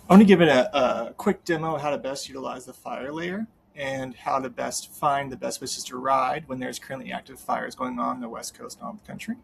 I want to give it a quick demo of how to best utilize the fire layer and how to best find the best places to ride when there's currently active fires going on the west coast of the country.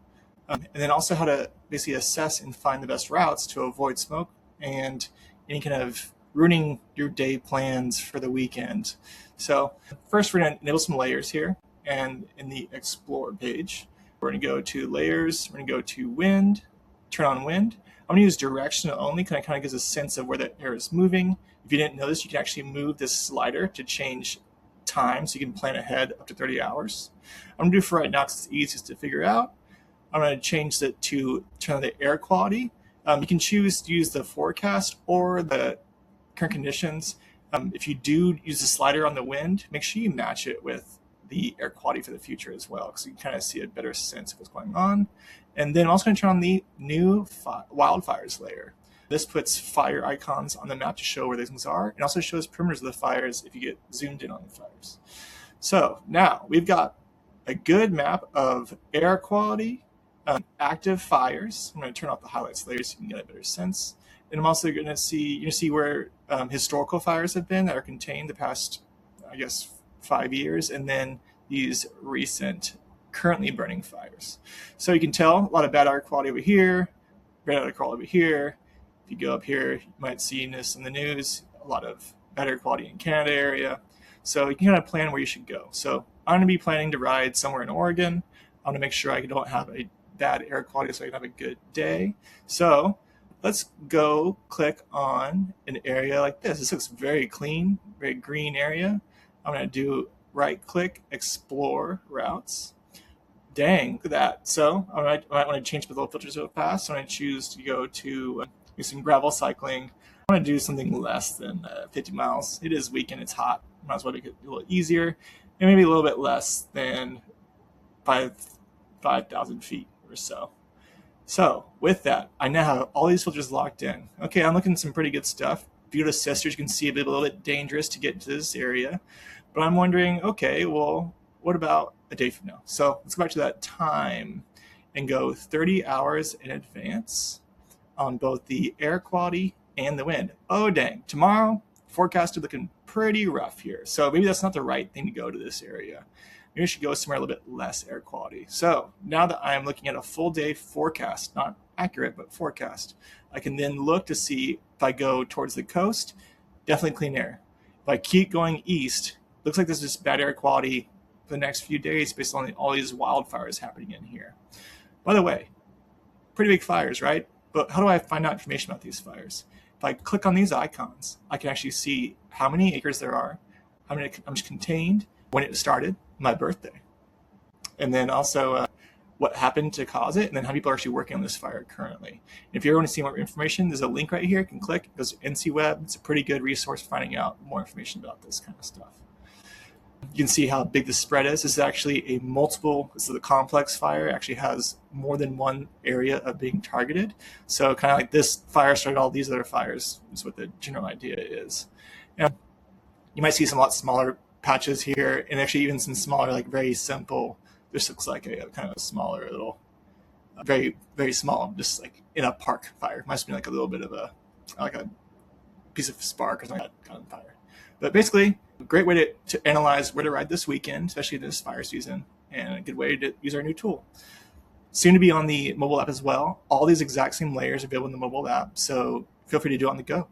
And then also how to basically assess and find the best routes to avoid smoke and any kind of ruining your day plans for the weekend. So first we're going to enable some layers here, and in the explore page, we're going to go to layers, we're going to go to wind, turn on wind. I'm going to use direction only because it kind of gives a sense of where the air is moving. If you didn't know this, you can actually move this slider to change time so you can plan ahead up to 30 hours. I'm going to do for right now because it's easiest to figure out. I'm going to change it to turn on the air quality. You can choose to use the forecast or the current conditions. If you do use the slider on the wind, make sure you match it with the air quality for the future as well, because you can kind of see a better sense of what's going on. And then I'm also going to turn on the new wildfires layer. This puts fire icons on the map to show where these things are, and also shows perimeters of the fires if you get zoomed in on the fires. So now we've got a good map of air quality, active fires. I'm going to turn off the highlights layer so you can get a better sense. And I'm also going to see where historical fires have been that are contained the past, I guess, 5 years, and then these recent currently burning fires. So you can tell a lot of bad air quality over here, bad air quality over here. If you go up here, you might see this in the news, a lot of bad air quality in Canada area. So you can kind of plan where you should go. So I'm going to be planning to ride somewhere in Oregon. I want to make sure I don't have a bad air quality so I can have a good day. So let's go click on an area like this. This looks very clean, very green area. I'm going to do right click, explore routes. Dang, look at that. So I might want to change the little filters real fast. So I'm going to choose to go to some gravel cycling. I want to do something less than 50 miles. It is weekend, it's hot. Might as well make it a little easier, and maybe a little bit less than 5,000 feet or so. So with that, I now have all these filters locked in. Okay, I'm looking at some pretty good stuff. If you go to sisters, you can see a little bit dangerous to get into this area. But I'm wondering, okay, well, what about a day from now? So let's go back to that time and go 30 hours in advance on both the air quality and the wind. Oh, dang. Tomorrow, forecast is looking pretty rough here. So maybe that's not the right thing to go to this area. Maybe we should go somewhere a little bit less air quality. So now that I'm looking at a full day forecast, not accurate, but forecast, I can then look to see if I go towards the coast, definitely clean air. If I keep going east, looks like there's just bad air quality for the next few days based on all these wildfires happening in here. By the way, pretty big fires, right? But how do I find out information about these fires? If I click on these icons, I can actually see how many acres there are, how much contained, when it started, my birthday, and then also what happened to cause it, and then how people are actually working on this fire currently. And if you ever want to see more information, there's a link right here. You can click. It goes to NCWeb. It's a pretty good resource for finding out more information about this kind of stuff. You can see how big the spread is. This is actually this is a complex fire. It actually has more than one area of being targeted. So kind of like this fire started all these other fires is what the general idea is. And you might see some lot smaller patches here, and actually even some smaller, like very simple. This looks like a kind of a smaller little, very, very small, just like in a park fire. Must be like a little bit of a piece of spark or something like that kind of fire. But basically, a great way to analyze where to ride this weekend, especially this fire season, and a good way to use our new tool. Soon to be on the mobile app as well. All these exact same layers are available in the mobile app, so feel free to do it on the go.